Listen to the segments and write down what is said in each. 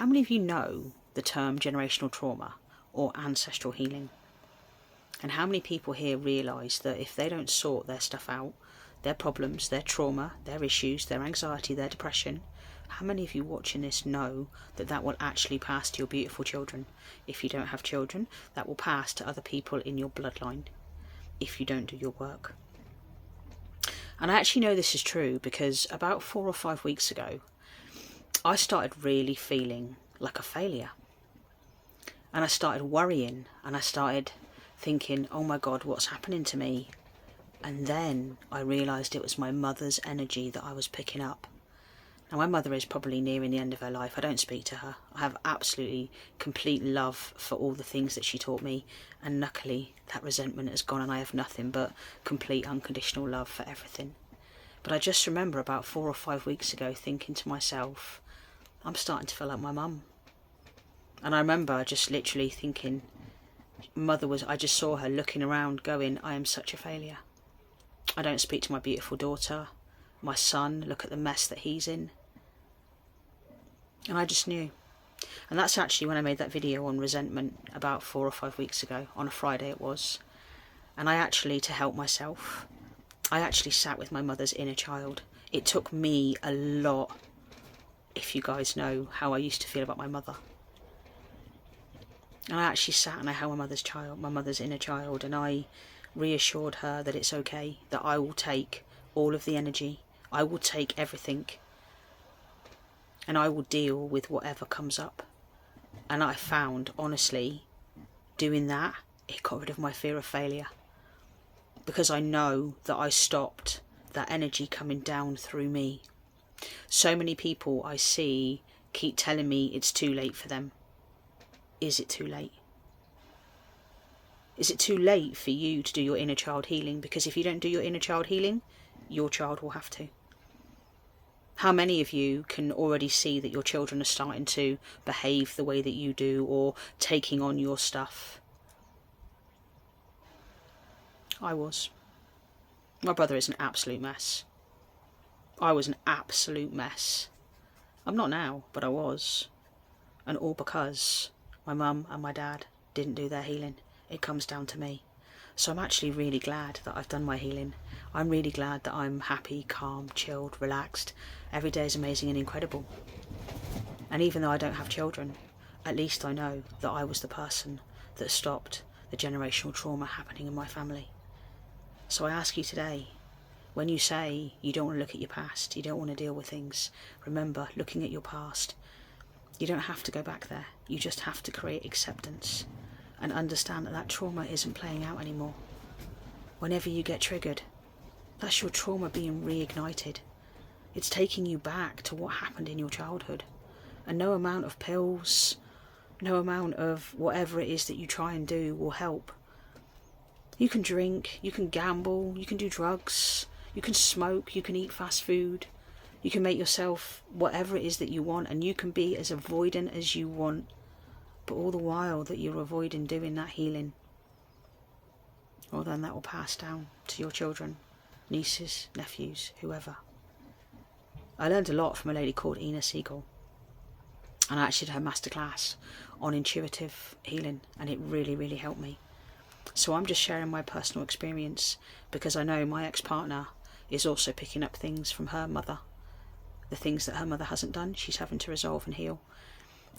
How many of you know the term generational trauma or ancestral healing? And how many people here realise that if they don't sort their stuff out, their problems, their trauma, their issues, their anxiety, their depression, how many of you watching this know that that will actually pass to your beautiful children? If you don't have children, that will pass to other people in your bloodline if you don't do your work. And I actually know this is true because about 4 or 5 weeks ago, I started really feeling like a failure. And I started worrying and I started thinking, oh my God, what's happening to me? And then I realised it was my mother's energy that I was picking up. Now, my mother is probably nearing the end of her life. I don't speak to her. I have absolutely complete love for all the things that she taught me. And luckily, that resentment has gone and I have nothing but complete unconditional love for everything. But I just remember about 4 or 5 weeks ago thinking to myself, I'm starting to feel like my mum. And I remember just literally thinking, I just saw her looking around going, I am such a failure. I don't speak to my beautiful daughter. My son, look at the mess that he's in. And I just knew. And that's actually when I made that video on resentment about 4 or 5 weeks ago. On a Friday it was. And I actually, to help myself, I actually sat with my mother's inner child. It took me a lot, if you guys know how I used to feel about my mother. And I actually sat and I held my mother's inner child, and I reassured her that it's okay, that I will take all of the energy, I will take everything, and I will deal with whatever comes up. And I found, honestly, doing that, it got rid of my fear of failure. Because I know that I stopped that energy coming down through me. So many people I see keep telling me it's too late for them. Is it too late? Is it too late for you to do your inner child healing? Because if you don't do your inner child healing, your child will have to. How many of you can already see that your children are starting to behave the way that you do or taking on your stuff? I was. My brother is an absolute mess. I was an absolute mess. I'm not now, but I was. And all because my mum and my dad didn't do their healing. It comes down to me. So I'm actually really glad that I've done my healing. I'm really glad that I'm happy, calm, chilled, relaxed. Every day is amazing and incredible. And even though I don't have children, at least I know that I was the person that stopped the generational trauma happening in my family. So I ask you today, when you say you don't want to look at your past, you don't want to deal with things, remember, looking at your past, you don't have to go back there. You just have to create acceptance and understand that that trauma isn't playing out anymore. Whenever you get triggered, that's your trauma being reignited. It's taking you back to what happened in your childhood. And no amount of pills, no amount of whatever it is that you try and do will help. You can drink, you can gamble, you can do drugs, you can smoke, you can eat fast food, you can make yourself whatever it is that you want, and you can be as avoidant as you want. But all the while that you're avoiding doing that healing, well then that will pass down to your children, nieces, nephews, whoever. I learned a lot from a lady called Ina Siegel, and I actually did her masterclass on intuitive healing, and it really, really helped me. So I'm just sharing my personal experience because I know my ex-partner is also picking up things from her mother. The things that her mother hasn't done, she's having to resolve and heal.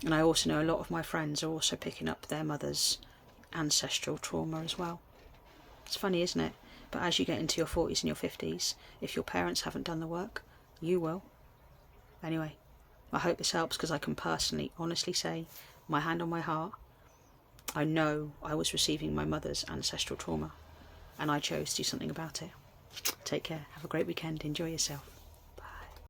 And I also know a lot of my friends are also picking up their mother's ancestral trauma as well. It's funny, isn't it? But as you get into your 40s and your 50s, if your parents haven't done the work, you will. Anyway, I hope this helps because I can personally, honestly say, my hand on my heart, I know I was receiving my mother's ancestral trauma and I chose to do something about it. Take care. Have a great weekend. Enjoy yourself.